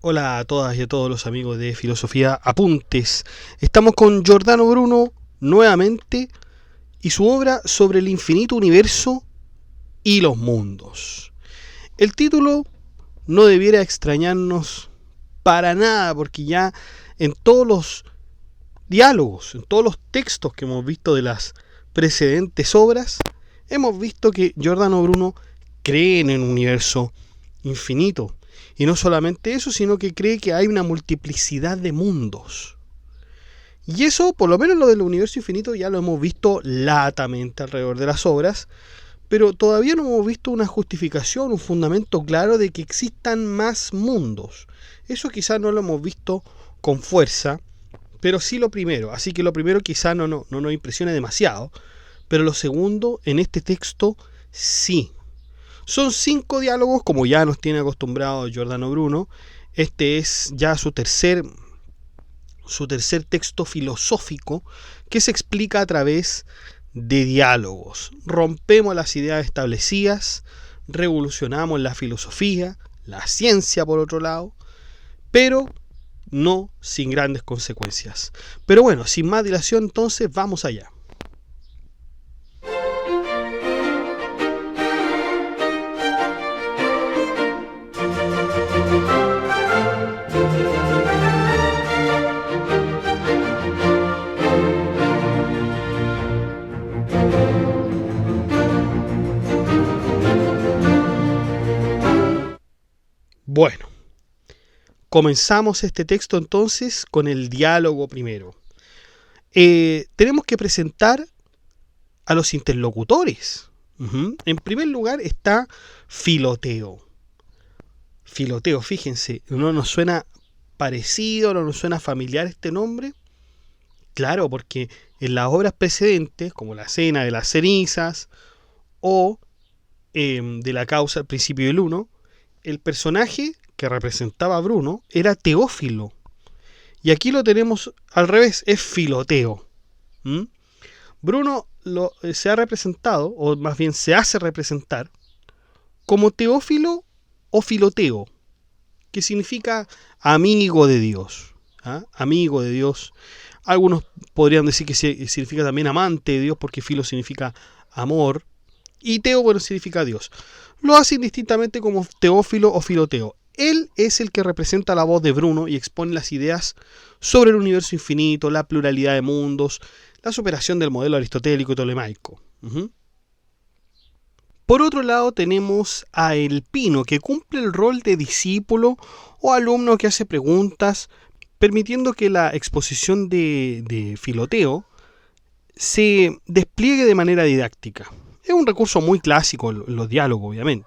Hola a todas y a todos los amigos de Filosofía Apuntes. Estamos con Giordano Bruno nuevamente y su obra sobre el infinito universo y los mundos. El título no debiera extrañarnos para nada, porque ya en todos los diálogos, en todos los textos que hemos visto de las precedentes obras, hemos visto que Giordano Bruno cree en el universo infinito. Y no solamente eso, sino que cree que hay una multiplicidad de mundos. Y eso, por lo menos lo del universo infinito, ya lo hemos visto latamente alrededor de las obras, pero todavía no hemos visto una justificación, un fundamento claro de que existan más mundos. Eso quizás no lo hemos visto con fuerza, pero sí lo primero. Así que lo primero quizás no nos impresione demasiado, pero lo segundo, en este texto, sí. Son 5 diálogos, como ya nos tiene acostumbrado Giordano Bruno. Este es ya su tercer texto filosófico que se explica a través de diálogos. Rompemos las ideas establecidas, revolucionamos la filosofía, la ciencia por otro lado, pero no sin grandes consecuencias. Pero bueno, sin más dilación, entonces vamos allá. Bueno, comenzamos este texto entonces con el diálogo primero. Tenemos que presentar a los interlocutores. En primer lugar está Filoteo. Filoteo, fíjense, ¿no nos suena parecido, no nos suena familiar este nombre? Claro, porque en las obras precedentes, como la Cena de las Cenizas o de la Causa al principio del 1, el personaje que representaba a Bruno era Teófilo. Y aquí lo tenemos al revés, es Filoteo. Bruno se ha representado, o más bien se hace representar, como Teófilo o Filoteo, que significa amigo de Dios. Amigo de Dios. Algunos podrían decir que significa también amante de Dios, porque filo significa amor, y teo, bueno, significa Dios. Lo hace indistintamente como Teófilo o Filoteo. Él es el que representa la voz de Bruno y expone las ideas sobre el universo infinito, la pluralidad de mundos, la superación del modelo aristotélico y tolemaico. Por otro lado tenemos a Elpino, que cumple el rol de discípulo o alumno que hace preguntas, permitiendo que la exposición de Filoteo se despliegue de manera didáctica. Es un recurso muy clásico en los diálogos, obviamente.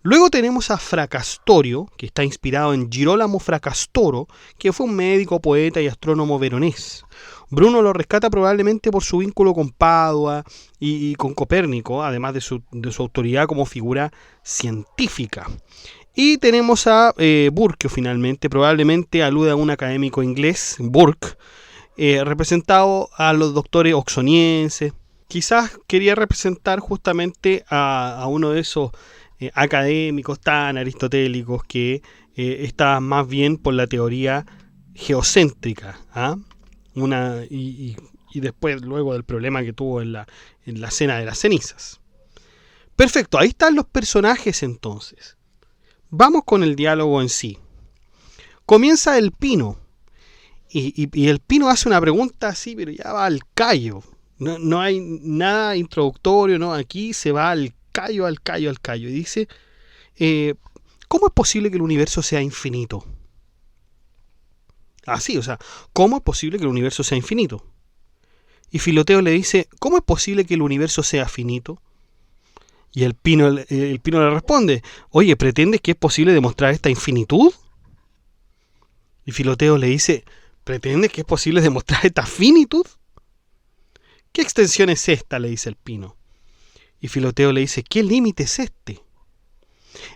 Luego tenemos a Fracastorio, que está inspirado en Girolamo Fracastoro, que fue un médico, poeta y astrónomo veronés. Bruno lo rescata probablemente por su vínculo con Padua y con Copérnico, además de su autoridad como figura científica. Y tenemos a Burke, finalmente, probablemente alude a un académico inglés, Burke, representado a los doctores oxonienses. Quizás quería representar justamente a uno de esos académicos tan aristotélicos que estaban más bien por la teoría geocéntrica, y después luego del problema que tuvo en la Cena de las Cenizas. Perfecto, ahí están los personajes entonces. Vamos con el diálogo en sí. Comienza Elpino y Elpino hace una pregunta así, pero ya va al callo. No hay nada introductorio, ¿no? Aquí se va al callo. Y dice, ¿cómo es posible que el universo sea infinito? Así, ¿cómo es posible que el universo sea infinito? Y Filoteo le dice, ¿cómo es posible que el universo sea finito? Y el Pino le responde, oye, ¿pretendes que es posible demostrar esta infinitud? Y Filoteo le dice, ¿pretendes que es posible demostrar esta finitud? ¿Qué extensión es esta?, le dice el Pino. Y Filoteo le dice, ¿qué límite es este?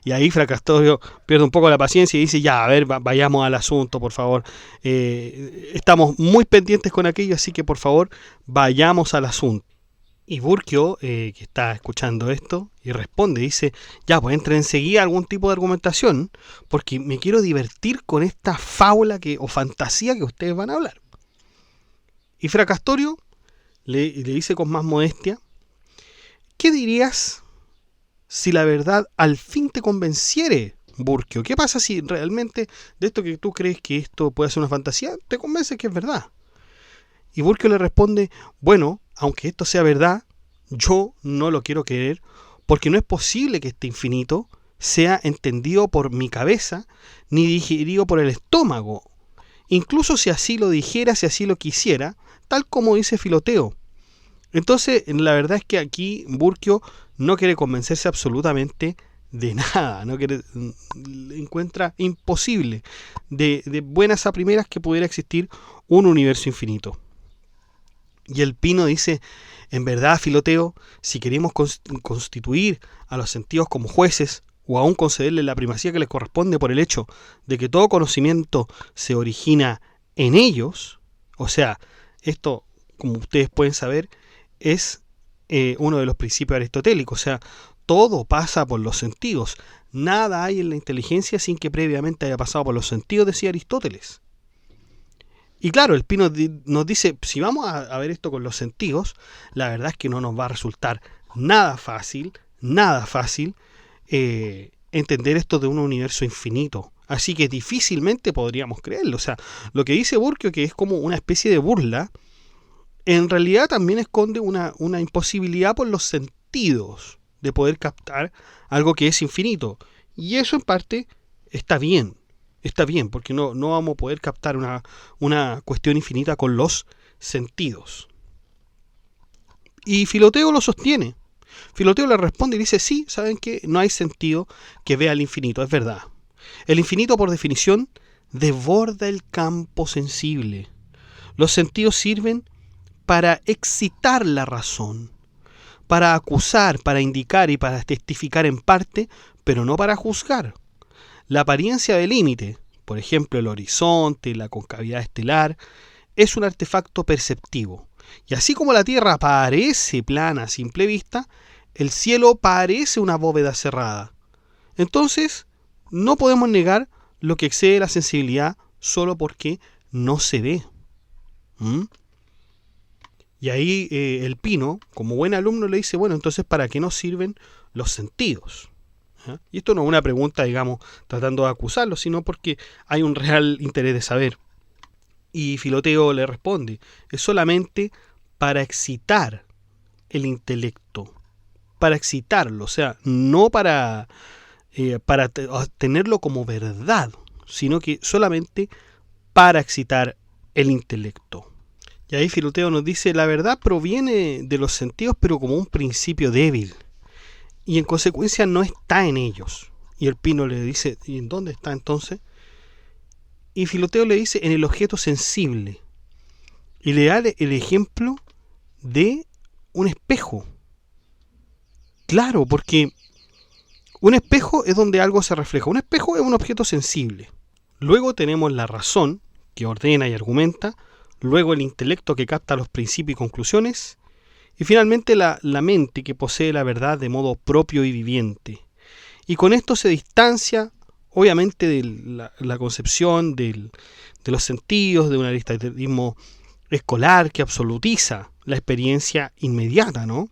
Y ahí Fracastorio pierde un poco la paciencia y dice, ya, a ver, vayamos al asunto, por favor. Estamos muy pendientes con aquello, así que por favor, vayamos al asunto. Y Burkio, que está escuchando esto, y responde, dice, ya, pues entre enseguida algún tipo de argumentación, porque me quiero divertir con esta fábula o fantasía que ustedes van a hablar. Y Fracastorio le dice con más modestia, ¿qué dirías si la verdad al fin te convenciere, Burkio? ¿Qué pasa si realmente de esto que tú crees que esto puede ser una fantasía, te convence que es verdad? Y Burkio le responde, bueno, aunque esto sea verdad, yo no lo quiero creer, porque no es posible que este infinito sea entendido por mi cabeza, ni digerido por el estómago. Incluso si así lo dijera, si así lo quisiera, tal como dice Filoteo. Entonces, la verdad es que aquí Burkio no quiere convencerse absolutamente de nada, encuentra imposible de buenas a primeras que pudiera existir un universo infinito. Y el Pino dice, en verdad, Filoteo, si queremos constituir a los sentidos como jueces, o aún concederle la primacía que les corresponde por el hecho de que todo conocimiento se origina en ellos, o sea, esto, como ustedes pueden saber, es uno de los principios aristotélicos, o sea, todo pasa por los sentidos, nada hay en la inteligencia sin que previamente haya pasado por los sentidos, decía Aristóteles. Y claro, el Pino nos dice, si vamos a ver esto con los sentidos, la verdad es que no nos va a resultar nada fácil entender esto de un universo infinito. Así que difícilmente podríamos creerlo. O sea, lo que dice Burkio, que es como una especie de burla, en realidad también esconde una imposibilidad por los sentidos de poder captar algo que es infinito. Y eso en parte está bien, porque no vamos a poder captar una cuestión infinita con los sentidos. Y Filoteo lo sostiene. Filoteo le responde y dice, sí, ¿saben qué? No hay sentido que vea el infinito, es verdad. El infinito, por definición, desborda el campo sensible. Los sentidos sirven para excitar la razón, para acusar, para indicar y para testificar en parte, pero no para juzgar. La apariencia del límite, por ejemplo el horizonte, la concavidad estelar, es un artefacto perceptivo. Y así como la Tierra parece plana a simple vista, el cielo parece una bóveda cerrada. Entonces, no podemos negar lo que excede la sensibilidad solo porque no se ve. Y ahí el Pino, como buen alumno, le dice, bueno, entonces ¿para qué nos sirven los sentidos? Y esto no es una pregunta, digamos, tratando de acusarlo, sino porque hay un real interés de saber. Y Filoteo le responde, es solamente para excitar el intelecto, para excitarlo, o sea, no para tenerlo como verdad, sino que solamente para excitar el intelecto. Y ahí Filoteo nos dice, la verdad proviene de los sentidos, pero como un principio débil, y en consecuencia no está en ellos. Y el Pino le dice, ¿y en dónde está entonces? Y Filoteo le dice, en el objeto sensible. Y le da el ejemplo de un espejo. Claro, porque un espejo es donde algo se refleja. Un espejo es un objeto sensible. Luego tenemos la razón, que ordena y argumenta. Luego el intelecto, que capta los principios y conclusiones. Y finalmente la mente, que posee la verdad de modo propio y viviente. Y con esto se distancia, obviamente, de la concepción de los sentidos, de un aristotelismo escolar que absolutiza la experiencia inmediata, ¿no?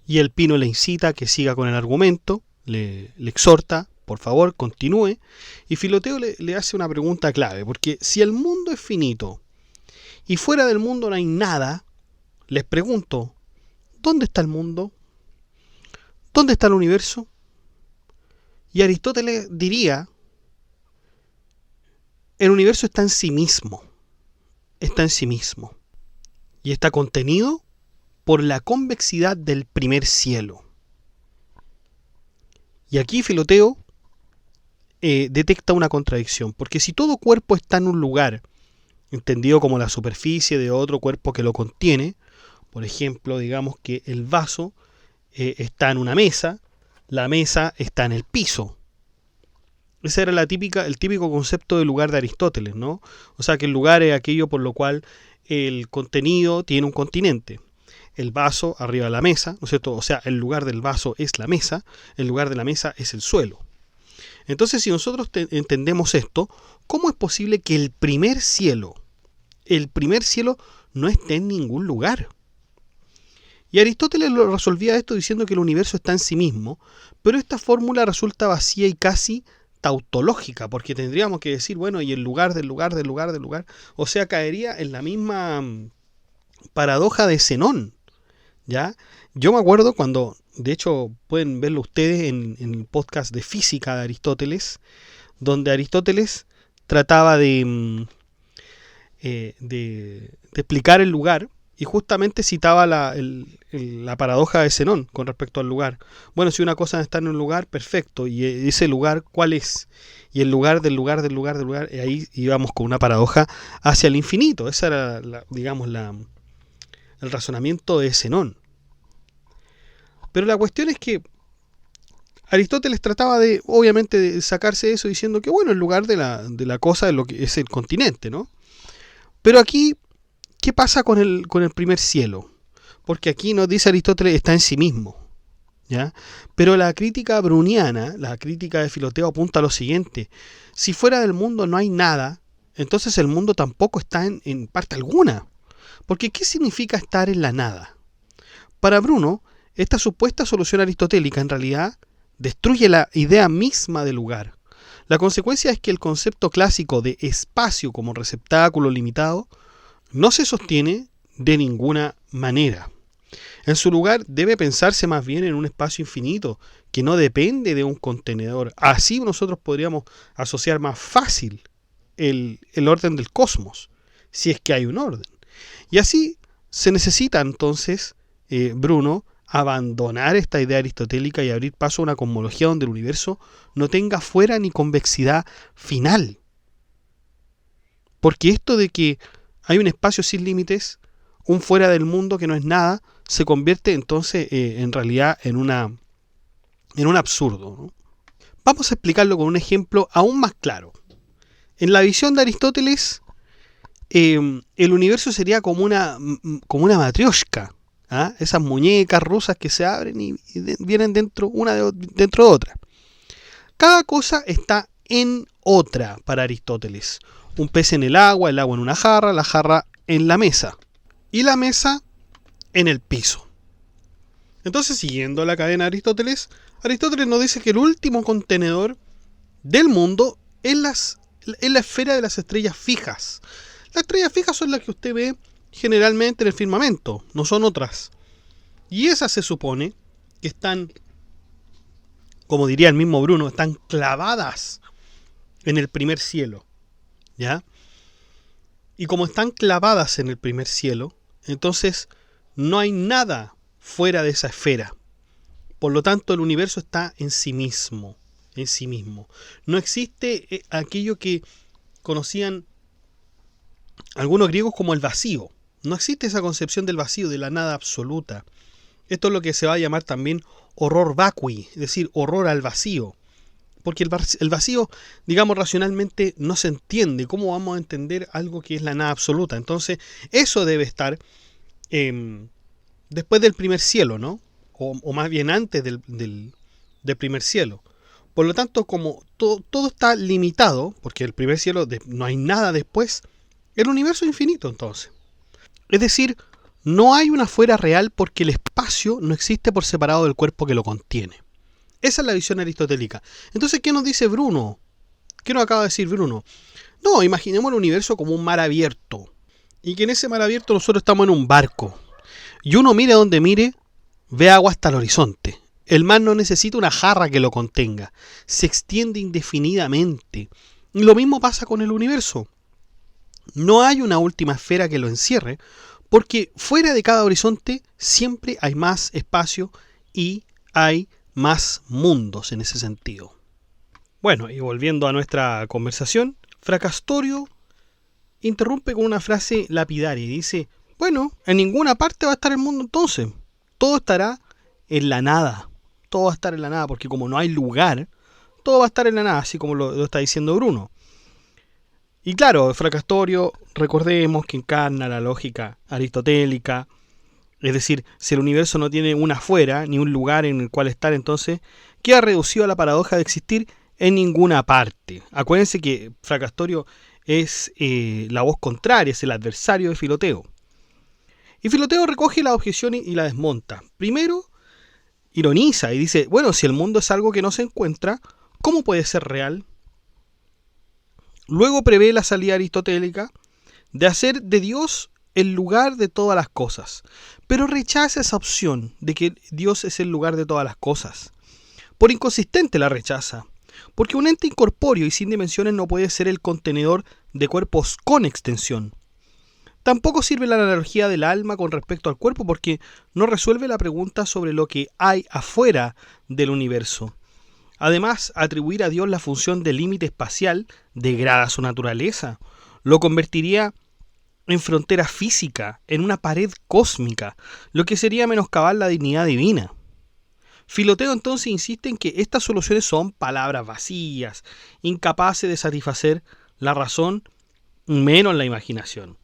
Y el Pino le incita a que siga con el argumento, le exhorta, por favor, continúe. Y Filoteo le hace una pregunta clave, porque si el mundo es finito y fuera del mundo no hay nada, les pregunto, ¿dónde está el mundo? ¿Dónde está el universo? Y Aristóteles diría, el universo está en sí mismo, y está contenido por la convexidad del primer cielo. Y aquí Filoteo detecta una contradicción, porque si todo cuerpo está en un lugar, entendido como la superficie de otro cuerpo que lo contiene, por ejemplo, digamos que el vaso está en una mesa, la mesa está en el piso. Ese era el típico concepto de lugar de Aristóteles, ¿no? O sea, que el lugar es aquello por lo cual el contenido tiene un continente. El vaso arriba de la mesa, ¿no es cierto? O sea, el lugar del vaso es la mesa, el lugar de la mesa es el suelo. Entonces, si nosotros entendemos esto, ¿cómo es posible que el primer cielo no esté en ningún lugar? Y Aristóteles lo resolvía esto diciendo que el universo está en sí mismo, pero esta fórmula resulta vacía y casi tautológica, porque tendríamos que decir, bueno, y el lugar del lugar del lugar del lugar, o sea, caería en la misma paradoja de Zenón, ¿ya? Yo me acuerdo cuando, de hecho, pueden verlo ustedes en el podcast de física de Aristóteles, donde Aristóteles trataba de explicar el lugar y justamente citaba la paradoja de Zenón con respecto al lugar. Bueno, si una cosa está en un lugar, perfecto, y ese lugar, ¿cuál es? Y el lugar del lugar del lugar del lugar, y ahí íbamos con una paradoja hacia el infinito. Ese era, el razonamiento de Zenón. Pero la cuestión es que Aristóteles trataba obviamente, de sacarse eso diciendo que, bueno, el lugar de la cosa es lo que es el continente, ¿no? Pero aquí, ¿qué pasa con el primer cielo? Porque aquí nos dice Aristóteles, está en sí mismo, ¿ya? Pero la crítica bruniana, la crítica de Filoteo apunta a lo siguiente: si fuera del mundo no hay nada, entonces el mundo tampoco está en parte alguna. Porque ¿qué significa estar en la nada? Para Bruno, esta supuesta solución aristotélica en realidad destruye la idea misma del lugar. La consecuencia es que el concepto clásico de espacio como receptáculo limitado no se sostiene de ninguna manera. En su lugar debe pensarse más bien en un espacio infinito que no depende de un contenedor. Así nosotros podríamos asociar más fácil el orden del cosmos, si es que hay un orden. Y así se necesita entonces, Bruno, abandonar esta idea aristotélica y abrir paso a una cosmología donde el universo no tenga fuera ni convexidad final. Porque esto de que hay un espacio sin límites, un fuera del mundo que no es nada, se convierte entonces en realidad en un absurdo, ¿no? Vamos a explicarlo con un ejemplo aún más claro. En la visión de Aristóteles, el universo sería como una matrioshka, ¿ah? Esas muñecas rusas que se abren y vienen dentro dentro de otra. Cada cosa está en otra para Aristóteles. Un pez en el agua en una jarra, la jarra en la mesa y la mesa en el piso. Entonces, siguiendo la cadena de Aristóteles nos dice que el último contenedor del mundo es la esfera de las estrellas fijas. Las estrellas fijas son las que usted ve generalmente en el firmamento, no son otras. Y esas se supone que están, como diría el mismo Bruno, están clavadas en el primer cielo, ¿ya? Y como están clavadas en el primer cielo, entonces no hay nada fuera de esa esfera. Por lo tanto, el universo está en sí mismo, en sí mismo. No existe aquello que conocían algunos griegos como el vacío. No existe esa concepción del vacío, de la nada absoluta. Esto es lo que se va a llamar también horror vacui, es decir, horror al vacío. Porque el vacío, digamos racionalmente, no se entiende. ¿Cómo vamos a entender algo que es la nada absoluta? Entonces, eso debe estar después del primer cielo, ¿no? O más bien antes del primer cielo. Por lo tanto, como todo está limitado, porque el primer cielo no hay nada después, el universo es infinito entonces. Es decir, no hay una fuera real porque el espacio no existe por separado del cuerpo que lo contiene. Esa es la visión aristotélica. Entonces, ¿qué nos dice Bruno? ¿Qué nos acaba de decir Bruno? No, imaginemos el universo como un mar abierto. Y que en ese mar abierto nosotros estamos en un barco. Y uno mire donde mire, ve agua hasta el horizonte. El mar no necesita una jarra que lo contenga. Se extiende indefinidamente. Y lo mismo pasa con el universo. No hay una última esfera que lo encierre, porque fuera de cada horizonte siempre hay más espacio y hay más mundos en ese sentido. Bueno, y volviendo a nuestra conversación, Fracastorio interrumpe con una frase lapidaria y dice, bueno, en ninguna parte va a estar el mundo entonces. Todo estará en la nada. Todo va a estar en la nada, porque como no hay lugar, todo va a estar en la nada, así como lo está diciendo Bruno. Y claro, Fracastorio, recordemos que encarna la lógica aristotélica, es decir, si el universo no tiene un afuera, ni un lugar en el cual estar, entonces queda reducido a la paradoja de existir en ninguna parte. Acuérdense que Fracastorio es la voz contraria, es el adversario de Filoteo. Y Filoteo recoge la objeción y la desmonta. Primero, ironiza y dice, bueno, si el mundo es algo que no se encuentra, ¿cómo puede ser real? Luego prevé la salida aristotélica de hacer de Dios el lugar de todas las cosas, pero rechaza esa opción de que Dios es el lugar de todas las cosas. Por inconsistente la rechaza, porque un ente incorpóreo y sin dimensiones no puede ser el contenedor de cuerpos con extensión. Tampoco sirve la analogía del alma con respecto al cuerpo, porque no resuelve la pregunta sobre lo que hay afuera del universo. Además, atribuir a Dios la función de límite espacial degrada su naturaleza, lo convertiría en frontera física, en una pared cósmica, lo que sería menoscabar la dignidad divina. Filoteo entonces insiste en que estas soluciones son palabras vacías, incapaces de satisfacer la razón, menos la imaginación.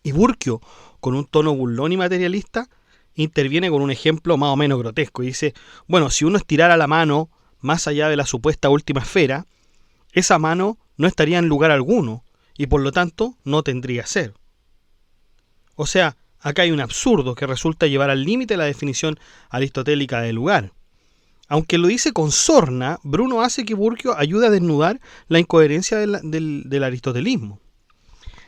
Y Burquio, con un tono burlón y materialista, interviene con un ejemplo más o menos grotesco y dice, bueno, si uno estirara la mano más allá de la supuesta última esfera, esa mano no estaría en lugar alguno y por lo tanto no tendría ser. O sea, acá hay un absurdo que resulta llevar al límite la definición aristotélica de lugar. Aunque lo dice con sorna, Bruno hace que Burquio ayude a desnudar la incoherencia del aristotelismo.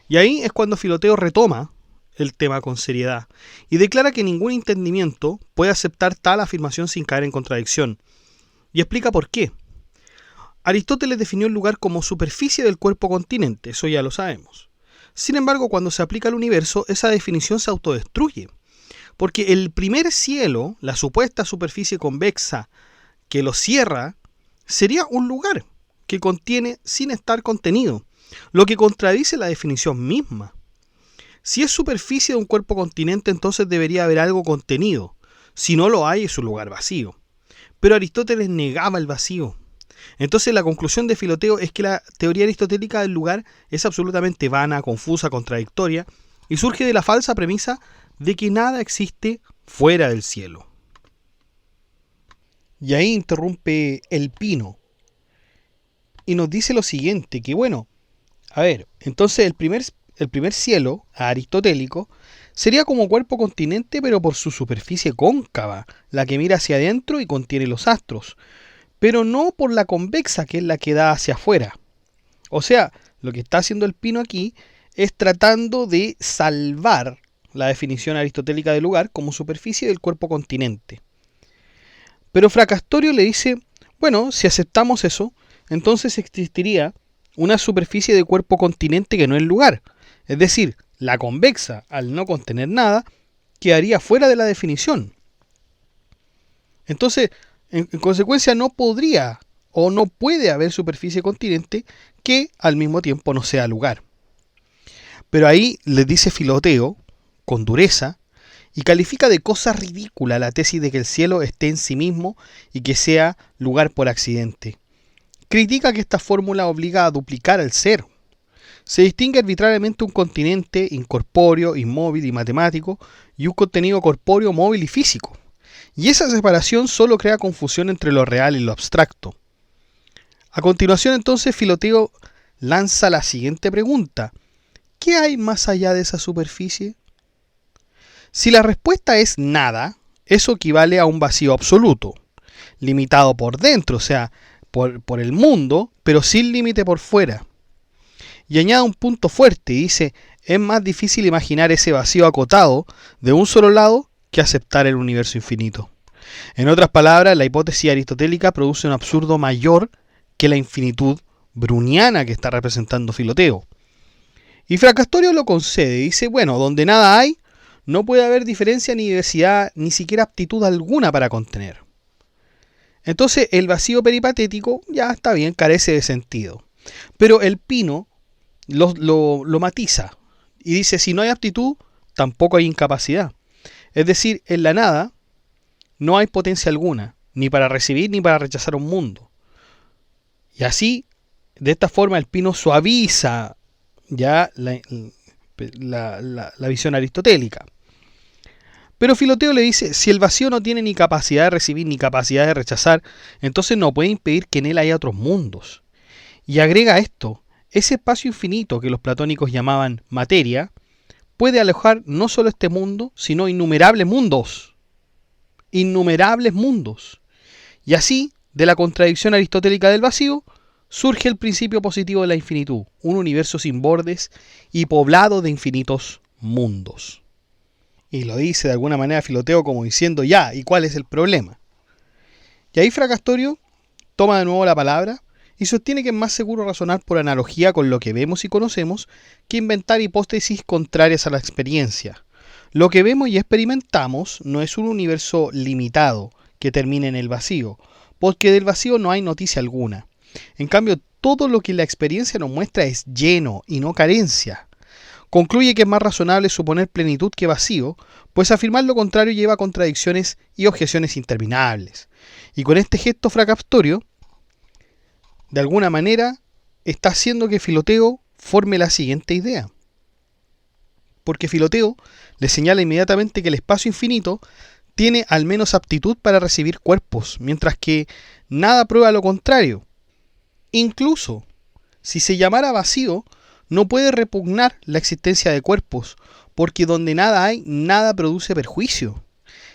Y ahí es cuando Filoteo retoma el tema con seriedad y declara que ningún entendimiento puede aceptar tal afirmación sin caer en contradicción. Y explica por qué. Aristóteles definió el lugar como superficie del cuerpo continente, eso ya lo sabemos. Sin embargo, cuando se aplica al universo, esa definición se autodestruye, porque el primer cielo, la supuesta superficie convexa que lo cierra, sería un lugar que contiene sin estar contenido, lo que contradice la definición misma. Si es superficie de un cuerpo continente, entonces debería haber algo contenido. Si no lo hay, es un lugar vacío. Pero Aristóteles negaba el vacío. Entonces la conclusión de Filoteo es que la teoría aristotélica del lugar es absolutamente vana, confusa, contradictoria, y surge de la falsa premisa de que nada existe fuera del cielo. Y ahí interrumpe el Pino y nos dice lo siguiente, que bueno, a ver, entonces el primer cielo, aristotélico, sería como cuerpo continente pero por su superficie cóncava, la que mira hacia adentro y contiene los astros, pero no por la convexa que es la que da hacia afuera. O sea, lo que está haciendo el Pino aquí es tratando de salvar la definición aristotélica del lugar como superficie del cuerpo continente. Pero Fracastorio le dice, bueno, si aceptamos eso, entonces existiría una superficie de cuerpo continente que no es lugar. Es decir, la convexa, al no contener nada, quedaría fuera de la definición. Entonces, en consecuencia, no podría o no puede haber superficie continente que al mismo tiempo no sea lugar. Pero ahí les dice Filoteo, con dureza, y califica de cosa ridícula la tesis de que el cielo esté en sí mismo y que sea lugar por accidente. Critica que esta fórmula obliga a duplicar el ser. Se distingue arbitrariamente un continente incorpóreo, inmóvil y matemático y un contenido corpóreo, móvil y físico. Y esa separación solo crea confusión entre lo real y lo abstracto. A continuación entonces Filoteo lanza la siguiente pregunta. ¿Qué hay más allá de esa superficie? Si la respuesta es nada, eso equivale a un vacío absoluto, limitado por dentro, o sea, por el mundo, pero sin límite por fuera. Y añade un punto fuerte y dice, es más difícil imaginar ese vacío acotado de un solo lado que aceptar el universo infinito. En otras palabras, la hipótesis aristotélica produce un absurdo mayor que la infinitud bruniana que está representando Filoteo. Y Fracastorio lo concede, dice, bueno, donde nada hay, no puede haber diferencia ni diversidad, ni siquiera aptitud alguna para contener. Entonces el vacío peripatético ya está bien, carece de sentido. Pero el Pino lo matiza y dice, si no hay aptitud, tampoco hay incapacidad. Es decir, en la nada no hay potencia alguna, ni para recibir ni para rechazar un mundo. Y de esta forma, el Pino suaviza ya la visión aristotélica. Pero Filoteo le dice, si el vacío no tiene ni capacidad de recibir ni capacidad de rechazar, entonces no puede impedir que en él haya otros mundos. Y agrega esto, ese espacio infinito que los platónicos llamaban materia, puede alojar no solo este mundo, sino innumerables mundos. Innumerables mundos. Y así, de la contradicción aristotélica del vacío, surge el principio positivo de la infinitud, un universo sin bordes y poblado de infinitos mundos. Y lo dice de alguna manera Filoteo como diciendo, ya, ¿y cuál es el problema? Y ahí Fracastorio toma de nuevo la palabra y sostiene que es más seguro razonar por analogía con lo que vemos y conocemos que inventar hipótesis contrarias a la experiencia. Lo que vemos y experimentamos no es un universo limitado que termine en el vacío, porque del vacío no hay noticia alguna. En cambio, todo lo que la experiencia nos muestra es lleno y no carencia. Concluye que es más razonable suponer plenitud que vacío, pues afirmar lo contrario lleva a contradicciones y objeciones interminables. Y con este gesto Fracastorio, de alguna manera, está haciendo que Filoteo forme la siguiente idea. Porque Filoteo le señala inmediatamente que el espacio infinito tiene al menos aptitud para recibir cuerpos, mientras que nada prueba lo contrario. Incluso, si se llamara vacío, no puede repugnar la existencia de cuerpos, porque donde nada hay, nada produce perjuicio.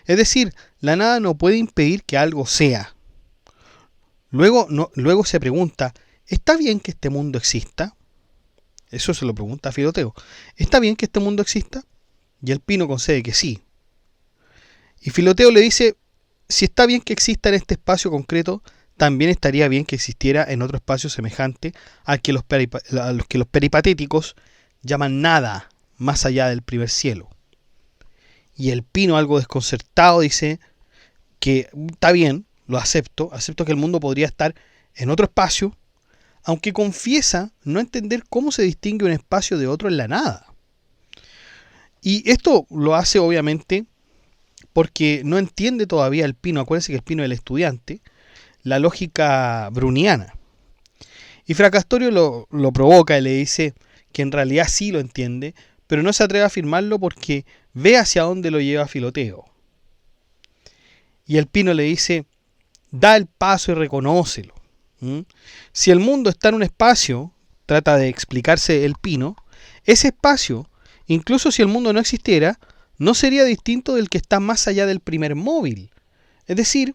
Es decir, la nada no puede impedir que algo sea. Luego se pregunta, ¿está bien que este mundo exista? Eso se lo pregunta a Filoteo. ¿Está bien que este mundo exista? Y el Pino concede que sí. Y Filoteo le dice, si está bien que exista en este espacio concreto, también estaría bien que existiera en otro espacio semejante al que los peripatéticos llaman nada más allá del primer cielo. Y el Pino, algo desconcertado, dice que está bien, lo acepto que el mundo podría estar en otro espacio, aunque confiesa no entender cómo se distingue un espacio de otro en la nada. Y esto lo hace obviamente porque no entiende todavía el Pino, acuérdense que el Pino es el estudiante, la lógica browniana. Y Fracastorio lo provoca y le dice que en realidad sí lo entiende, pero no se atreve a afirmarlo porque ve hacia dónde lo lleva Filoteo. Y el Pino le dice, da el paso y reconócelo. Si el mundo está en un espacio, trata de explicarse el Pino, ese espacio, incluso si el mundo no existiera, no sería distinto del que está más allá del primer móvil. Es decir,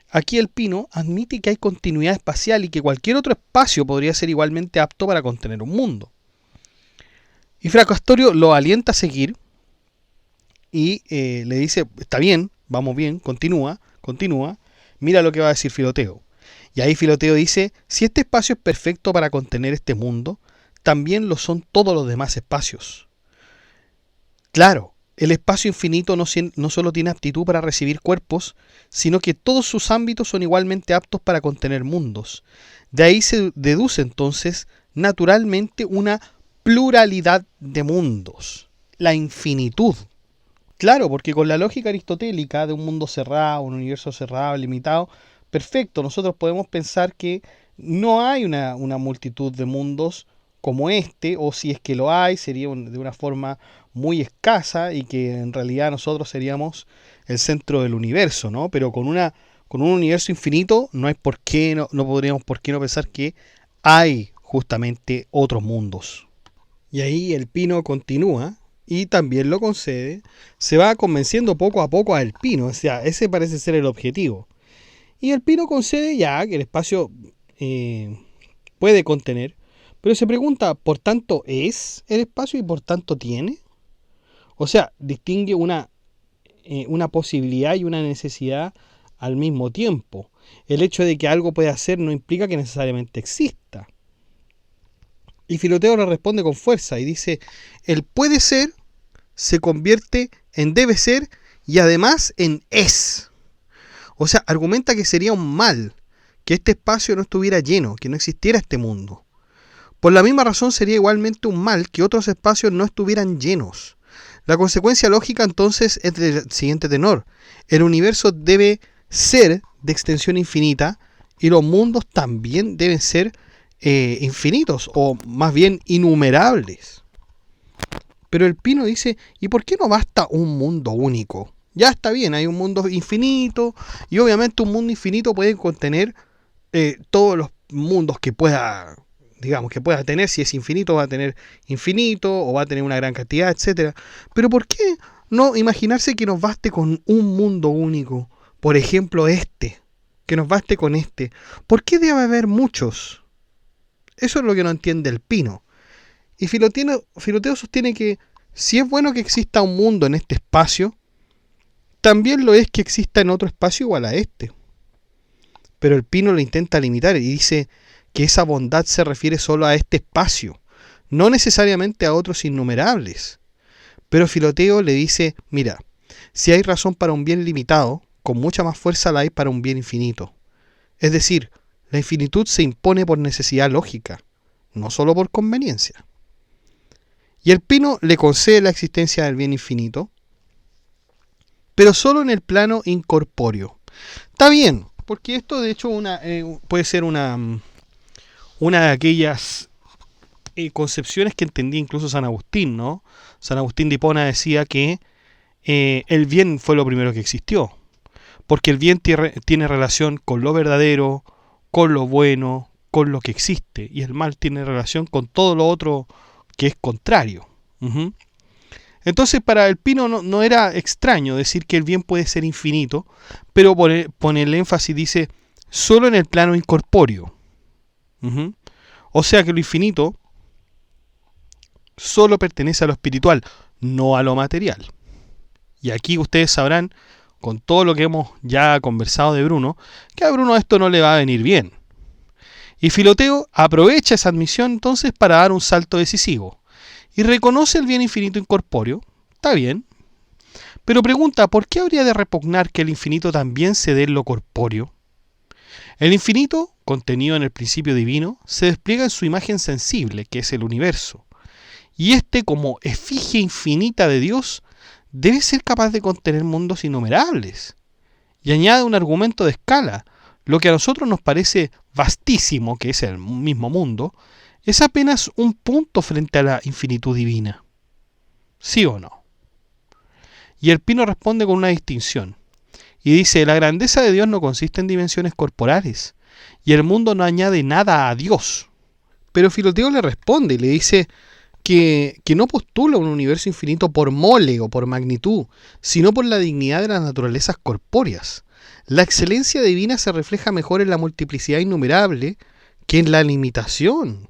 aquí el Pino admite que hay continuidad espacial y que cualquier otro espacio podría ser igualmente apto para contener un mundo. Y Fracastorio lo alienta a seguir y le dice, está bien, vamos bien, continúa, mira lo que va a decir Filoteo. Y ahí Filoteo dice, si este espacio es perfecto para contener este mundo, también lo son todos los demás espacios. Claro, el espacio infinito no solo tiene aptitud para recibir cuerpos, sino que todos sus ámbitos son igualmente aptos para contener mundos. De ahí se deduce entonces, naturalmente, una pluralidad de mundos, la infinitud. Claro, porque con la lógica aristotélica de un mundo cerrado, un universo cerrado, limitado, perfecto, nosotros podemos pensar que no hay una multitud de mundos como este, o si es que lo hay, sería de una forma muy escasa y que en realidad nosotros seríamos el centro del universo, ¿no? Pero con un universo infinito no podríamos por qué no pensar que hay justamente otros mundos. Y ahí el Pino continúa y también lo concede, se va convenciendo poco a poco al Pino, o sea, ese parece ser el objetivo. Y el Pino concede ya que el espacio puede contener, pero se pregunta, ¿por tanto es el espacio y por tanto tiene? O sea, distingue una posibilidad y una necesidad al mismo tiempo. El hecho de que algo pueda ser no implica que necesariamente exista. Y Filoteo le responde con fuerza y dice, el puede ser se convierte en debe ser y además en es. O sea, argumenta que sería un mal que este espacio no estuviera lleno, que no existiera este mundo. Por la misma razón sería igualmente un mal que otros espacios no estuvieran llenos. La consecuencia lógica entonces es del siguiente tenor. El universo debe ser de extensión infinita y los mundos también deben ser infinitos o más bien innumerables. Pero el Pino dice, ¿y por qué no basta un mundo único? Ya está bien, hay un mundo infinito y obviamente un mundo infinito puede contener todos los mundos que pueda, digamos, que pueda tener. Si es infinito va a tener infinito o va a tener una gran cantidad, etcétera. Pero ¿por qué no imaginarse que nos baste con un mundo único? Por ejemplo, que nos baste con este. ¿Por qué debe haber muchos? Eso es lo que no entiende el Pino. Y Filoteo sostiene que si es bueno que exista un mundo en este espacio, también lo es que exista en otro espacio igual a este. Pero el Pino lo intenta limitar y dice que esa bondad se refiere solo a este espacio, no necesariamente a otros innumerables. Pero Filoteo le dice, mira, si hay razón para un bien limitado, con mucha más fuerza la hay para un bien infinito. Es decir, la infinitud se impone por necesidad lógica, no solo por conveniencia. Y el Pino le concede la existencia del bien infinito, pero solo en el plano incorpóreo. Está bien, porque esto de hecho puede ser una de aquellas concepciones que entendía incluso San Agustín, ¿no? San Agustín de Hipona decía que el bien fue lo primero que existió, porque el bien tiene relación con lo verdadero, con lo bueno, con lo que existe, y el mal tiene relación con todo lo otro que es contrario. Uh-huh. Entonces para el Pino no era extraño decir que el bien puede ser infinito, pero pone el énfasis, dice, solo en el plano incorpóreo. Uh-huh. O sea que lo infinito solo pertenece a lo espiritual, no a lo material. Y aquí ustedes sabrán, con todo lo que hemos ya conversado de Bruno, que a Bruno esto no le va a venir bien. Y Filoteo aprovecha esa admisión entonces para dar un salto decisivo. Y reconoce el bien infinito incorpóreo, está bien, pero pregunta, ¿por qué habría de repugnar que el infinito también se dé en lo corpóreo? El infinito, contenido en el principio divino, se despliega en su imagen sensible, que es el universo. Y este, como efigie infinita de Dios, debe ser capaz de contener mundos innumerables. Y añade un argumento de escala. Lo que a nosotros nos parece vastísimo, que es el mismo mundo, es apenas un punto frente a la infinitud divina. ¿Sí o no? Y el Pino responde con una distinción. Y dice, la grandeza de Dios no consiste en dimensiones corporales, y el mundo no añade nada a Dios. Pero Filoteo le responde y le dice que no postula un universo infinito por mole o por magnitud, sino por la dignidad de las naturalezas corpóreas. La excelencia divina se refleja mejor en la multiplicidad innumerable que en la limitación.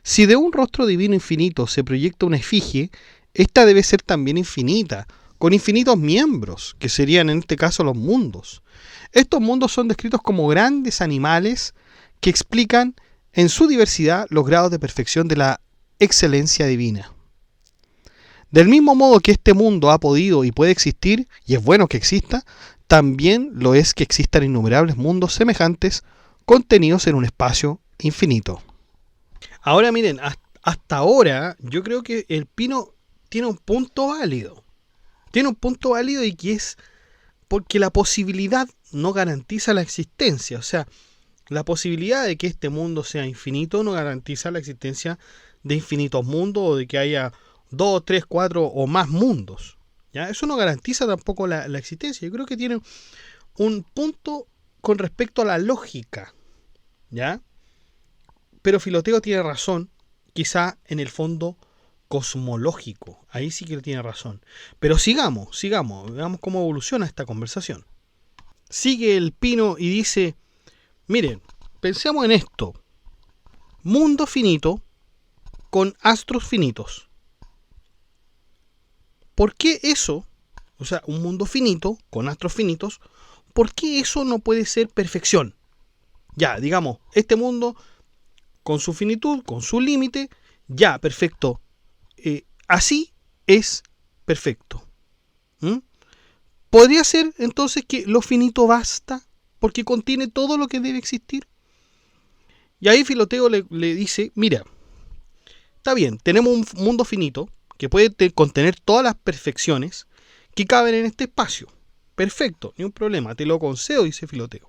Si de un rostro divino infinito se proyecta una efigie, esta debe ser también infinita, con infinitos miembros, que serían en este caso los mundos. Estos mundos son descritos como grandes animales que explican en su diversidad los grados de perfección de la excelencia divina. Del mismo modo que este mundo ha podido y puede existir, y es bueno que exista, también lo es que existan innumerables mundos semejantes contenidos en un espacio infinito. Ahora miren, hasta ahora yo creo que el Pino tiene un punto válido. Tiene un punto válido y que es porque la posibilidad no garantiza la existencia. O sea, la posibilidad de que este mundo sea infinito no garantiza la existencia de infinitos mundos o de que haya 2, 3, 4 o más mundos. ¿Ya? Eso no garantiza tampoco la existencia. Yo creo que tiene un punto con respecto a la lógica. ¿Ya? Pero Filoteo tiene razón, quizá en el fondo cosmológico. Ahí sí que tiene razón. Pero sigamos, veamos cómo evoluciona esta conversación. Sigue el Pino y dice, miren, pensemos en esto. Mundo finito con astros finitos. ¿Por qué eso, o sea, un mundo finito con astros finitos, por qué eso no puede ser perfección? Ya, digamos, este mundo con su finitud, con su límite, ya, perfecto. Así es perfecto. ¿Podría ser entonces que lo finito basta porque contiene todo lo que debe existir? Y ahí Filoteo le dice, mira, está bien, tenemos un mundo finito que puede contener todas las perfecciones que caben en este espacio. Perfecto, ni un problema, te lo concedo, dice Filoteo.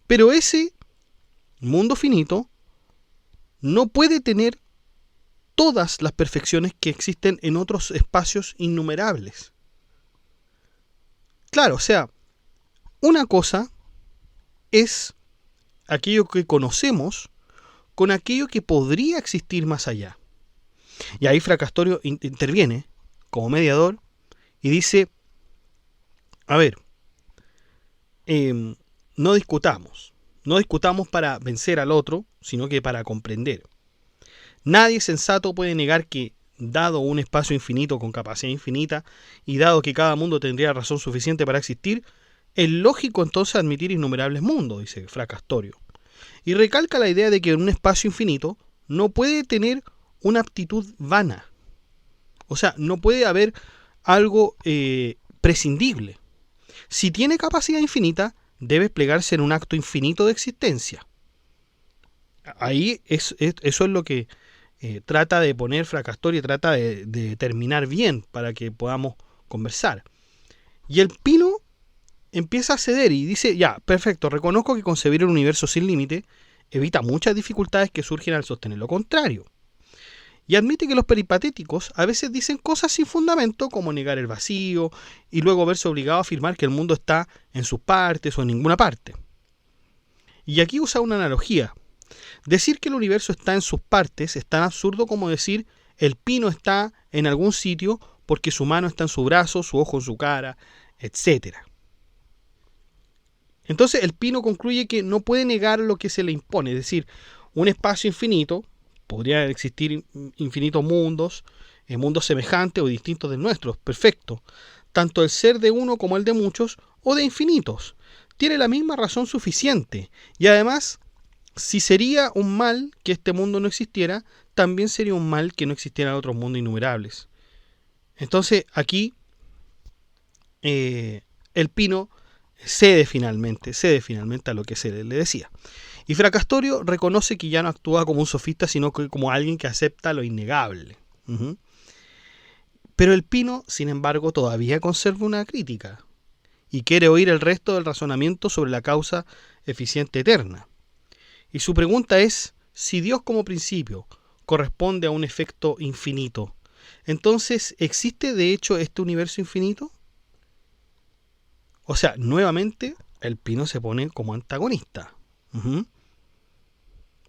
Pero ese mundo finito no puede tener todas las perfecciones que existen en otros espacios innumerables. Claro, o sea, una cosa es aquello que conocemos con aquello que podría existir más allá. Y ahí Fracastorio interviene como mediador y dice, a ver, no discutamos para vencer al otro, sino que para comprender. Nadie sensato puede negar que, dado un espacio infinito con capacidad infinita, y dado que cada mundo tendría razón suficiente para existir, es lógico entonces admitir innumerables mundos, dice Fracastorio. Y recalca la idea de que un espacio infinito no puede tener una aptitud vana. O sea, no puede haber algo prescindible. Si tiene capacidad infinita, debe plegarse en un acto infinito de existencia. Ahí eso es lo que trata de poner Fracastorio y trata de terminar bien para que podamos conversar. Y el Pino empieza a ceder y dice, ya, perfecto, reconozco que concebir un universo sin límite evita muchas dificultades que surgen al sostener lo contrario. Y admite que los peripatéticos a veces dicen cosas sin fundamento, como negar el vacío, y luego verse obligado a afirmar que el mundo está en sus partes o en ninguna parte. Y aquí usa una analogía. Decir que el universo está en sus partes es tan absurdo como decir el pino está en algún sitio porque su mano está en su brazo, su ojo en su cara, etc. Entonces el Pino concluye que no puede negar lo que se le impone, es decir, un espacio infinito, podría existir infinitos mundos, mundos semejantes o distintos de nuestros, perfecto. Tanto el ser de uno como el de muchos o de infinitos. Tiene la misma razón suficiente. Y además, si sería un mal que este mundo no existiera, también sería un mal que no existieran otros mundos innumerables. Entonces aquí el Pino cede finalmente a lo que se le decía. Y Fracastorio reconoce que ya no actúa como un sofista, sino que como alguien que acepta lo innegable. Pero el Pino, sin embargo, todavía conserva una crítica y quiere oír el resto del razonamiento sobre la causa eficiente eterna. Y su pregunta es, si Dios como principio corresponde a un efecto infinito, entonces, ¿existe de hecho este universo infinito? O sea, nuevamente, el Pino se pone como antagonista.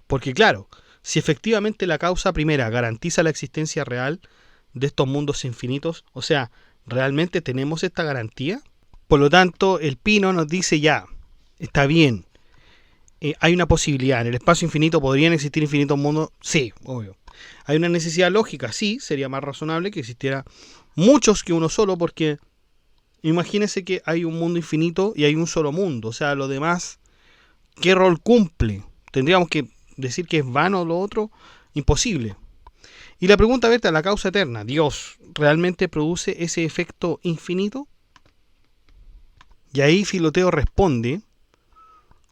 Porque claro, si efectivamente la causa primera garantiza la existencia real de estos mundos infinitos, o sea, ¿realmente tenemos esta garantía? Por lo tanto, el Pino nos dice ya, está bien, hay una posibilidad, en el espacio infinito podrían existir infinitos mundos, sí, obvio. Hay una necesidad lógica, sí, sería más razonable que existiera muchos que uno solo, porque imagínense que hay un mundo infinito y hay un solo mundo, o sea, lo demás, ¿qué rol cumple? Tendríamos que decir que es vano lo otro, imposible. Y la pregunta abierta, la causa eterna, ¿Dios realmente produce ese efecto infinito? Y ahí Filoteo responde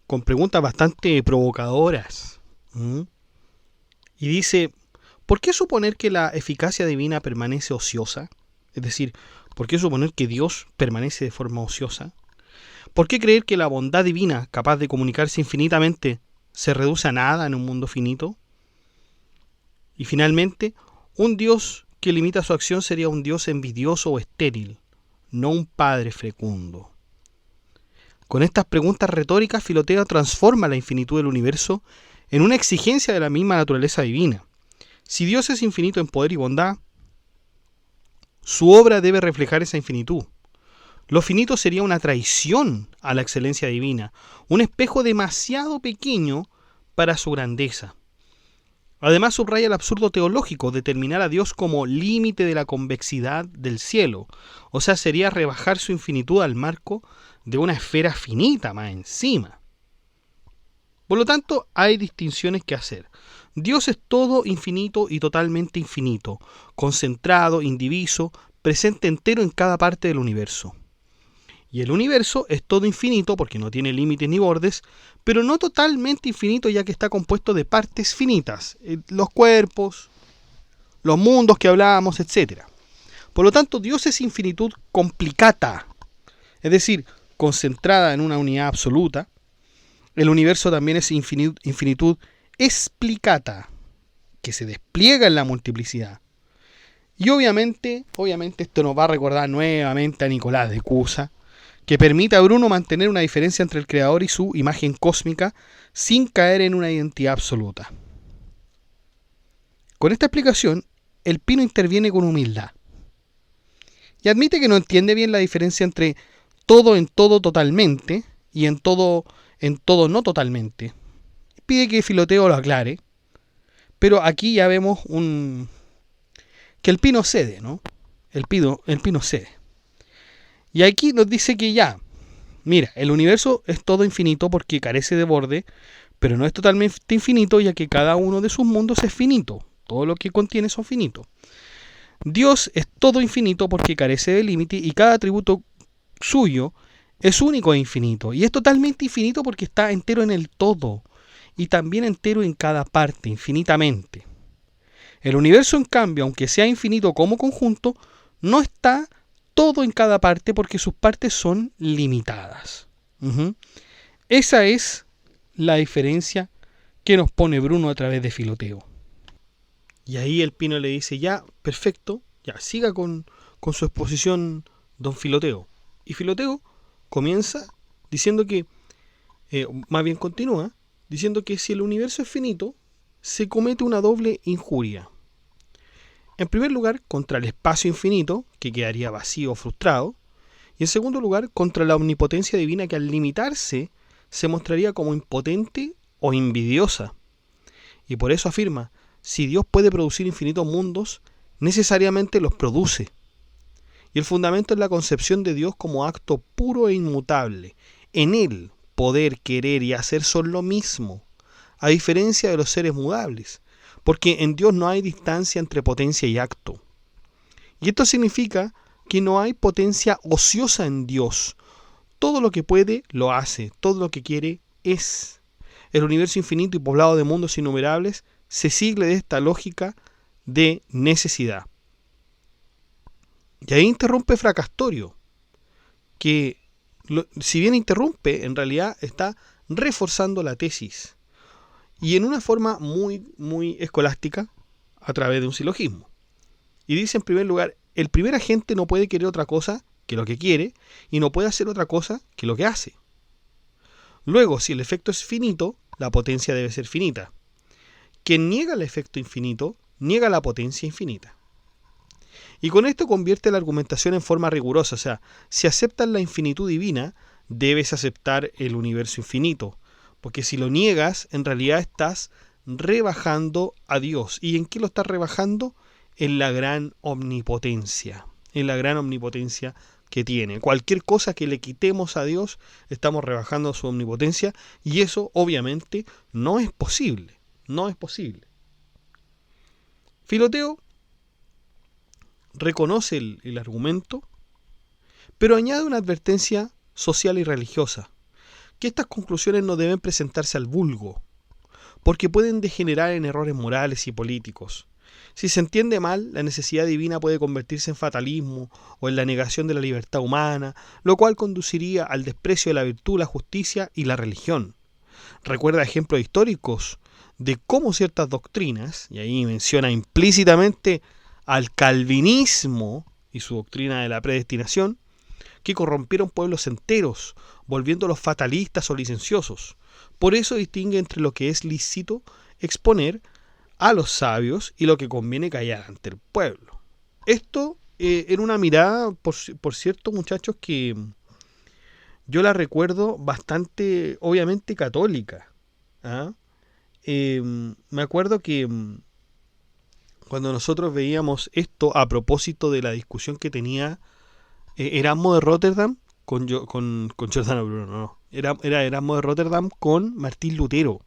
con preguntas bastante provocadoras. Y dice, ¿por qué suponer que la eficacia divina permanece ociosa? Es decir, ¿por qué suponer que Dios permanece de forma ociosa? ¿Por qué creer que la bondad divina, capaz de comunicarse infinitamente, se reduce a nada en un mundo finito? Y finalmente, un Dios que limita su acción sería un Dios envidioso o estéril, no un Padre fecundo. Con estas preguntas retóricas, Filoteo transforma la infinitud del universo en una exigencia de la misma naturaleza divina. Si Dios es infinito en poder y bondad, su obra debe reflejar esa infinitud. Lo finito sería una traición a la excelencia divina, un espejo demasiado pequeño para su grandeza. Además subraya el absurdo teológico de determinar a Dios como límite de la convexidad del cielo, o sea, sería rebajar su infinitud al marco de una esfera finita más encima. Por lo tanto, hay distinciones que hacer. Dios es todo infinito y totalmente infinito, concentrado, indiviso, presente entero en cada parte del universo. Y el universo es todo infinito porque no tiene límites ni bordes, pero no totalmente infinito ya que está compuesto de partes finitas, los cuerpos, los mundos que hablábamos, etc. Por lo tanto, Dios es infinitud complicata, es decir, concentrada en una unidad absoluta. El universo también es infinitud explicata, que se despliega en la multiplicidad. Y obviamente esto nos va a recordar nuevamente a Nicolás de Cusa, que permite a Bruno mantener una diferencia entre el creador y su imagen cósmica sin caer en una identidad absoluta. Con esta explicación, el Pino interviene con humildad y admite que no entiende bien la diferencia entre todo en todo totalmente y en todo no totalmente. Pide que Filoteo lo aclare, pero aquí ya vemos que el Pino cede, ¿no? El Pino cede. Y aquí nos dice que ya, mira, el universo es todo infinito porque carece de borde, pero no es totalmente infinito ya que cada uno de sus mundos es finito. Todo lo que contiene son finitos. Dios es todo infinito porque carece de límite y cada atributo suyo es único e infinito. Y es totalmente infinito porque está entero en el todo y también entero en cada parte, infinitamente. El universo, en cambio, aunque sea infinito como conjunto, no está todo en cada parte porque sus partes son limitadas. Esa es la diferencia que nos pone Bruno a través de Filoteo. Y ahí el Pino le dice, ya, perfecto, ya, siga con su exposición, don Filoteo. Y Filoteo comienza diciendo que, más bien continúa, diciendo que si el universo es finito, se comete una doble injuria. En primer lugar, contra el espacio infinito, que quedaría vacío o frustrado, y en segundo lugar, contra la omnipotencia divina que al limitarse se mostraría como impotente o envidiosa. Y por eso afirma, si Dios puede producir infinitos mundos, necesariamente los produce. Y el fundamento es la concepción de Dios como acto puro e inmutable. En Él, poder, querer y hacer son lo mismo, a diferencia de los seres mudables, porque en Dios no hay distancia entre potencia y acto. Y esto significa que no hay potencia ociosa en Dios. Todo lo que puede, lo hace. Todo lo que quiere, es. El universo infinito y poblado de mundos innumerables se sigue de esta lógica de necesidad. Y ahí interrumpe Fracastorio, que si bien interrumpe, en realidad está reforzando la tesis. Y en una forma muy, muy escolástica, a través de un silogismo. Y dice en primer lugar, el primer agente no puede querer otra cosa que lo que quiere, y no puede hacer otra cosa que lo que hace. Luego, si el efecto es finito, la potencia debe ser finita. Quien niega el efecto infinito, niega la potencia infinita. Y con esto convierte la argumentación en forma rigurosa, o sea, si aceptas la infinitud divina, debes aceptar el universo infinito, porque si lo niegas, en realidad estás rebajando a Dios. ¿Y en qué lo estás rebajando? En la gran omnipotencia, que tiene. Cualquier cosa que le quitemos a Dios, estamos rebajando su omnipotencia, y eso obviamente no es posible. Filoteo reconoce el argumento, pero añade una advertencia social y religiosa, que estas conclusiones no deben presentarse al vulgo, porque pueden degenerar en errores morales y políticos. Si se entiende mal, la necesidad divina puede convertirse en fatalismo o en la negación de la libertad humana, lo cual conduciría al desprecio de la virtud, la justicia y la religión. Recuerda ejemplos históricos de cómo ciertas doctrinas, y ahí menciona implícitamente al calvinismo y su doctrina de la predestinación, que corrompieron pueblos enteros, volviéndolos fatalistas o licenciosos. Por eso distingue entre lo que es lícito exponer a los sabios y lo que conviene callar ante el pueblo. Esto era una mirada, por cierto, muchachos, que yo la recuerdo bastante, obviamente, católica. Me acuerdo que cuando nosotros veíamos esto a propósito de la discusión que tenía Erasmo de Rotterdam con Giordano Bruno, no. Era Erasmo de Rotterdam con Martín Lutero,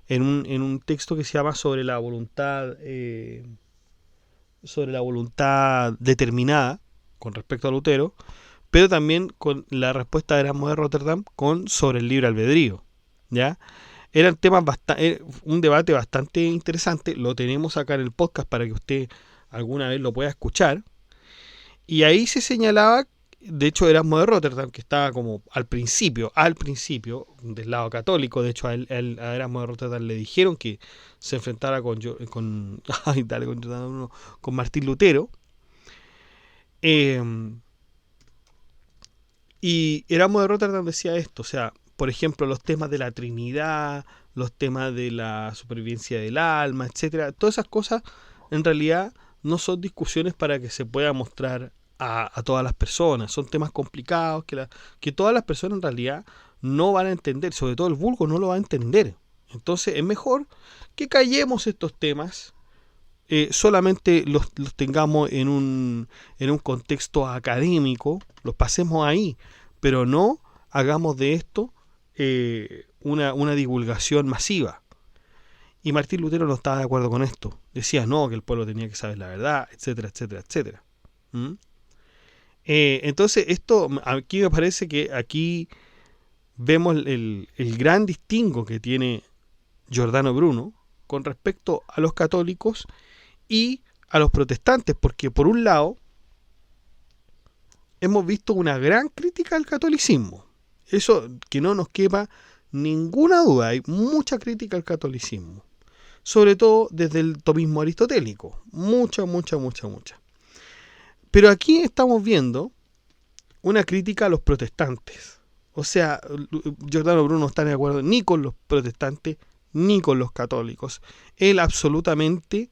en un texto que se llama sobre la voluntad determinada con respecto a Lutero, pero también con la respuesta de Erasmo de Rotterdam sobre el libre albedrío, ¿ya? Eran temas un debate bastante interesante, lo tenemos acá en el podcast para que usted alguna vez lo pueda escuchar, y ahí se señalaba, de hecho Erasmo de Rotterdam, que estaba como al principio, del lado católico, de hecho a Erasmo de Rotterdam le dijeron que se enfrentara con Martín Lutero, y Erasmo de Rotterdam decía esto, o sea, por ejemplo, los temas de la Trinidad, los temas de la supervivencia del alma, etcétera, todas esas cosas en realidad no son discusiones para que se pueda mostrar a todas las personas, son temas complicados que todas las personas en realidad no van a entender, sobre todo el vulgo no lo va a entender. Entonces es mejor que callemos estos temas, solamente los tengamos en un contexto académico, los pasemos ahí, pero no hagamos de esto una divulgación masiva. Y Martín Lutero no estaba de acuerdo con esto. Decía no, que el pueblo tenía que saber la verdad, etcétera, etcétera, etcétera. Entonces esto, aquí me parece que aquí vemos el gran distingo que tiene Giordano Bruno con respecto a los católicos y a los protestantes, porque por un lado hemos visto una gran crítica al catolicismo, eso que no nos quepa ninguna duda, hay mucha crítica al catolicismo, sobre todo desde el tomismo aristotélico, mucha. Pero aquí estamos viendo una crítica a los protestantes, o sea, Giordano Bruno no está de acuerdo ni con los protestantes ni con los católicos, él absolutamente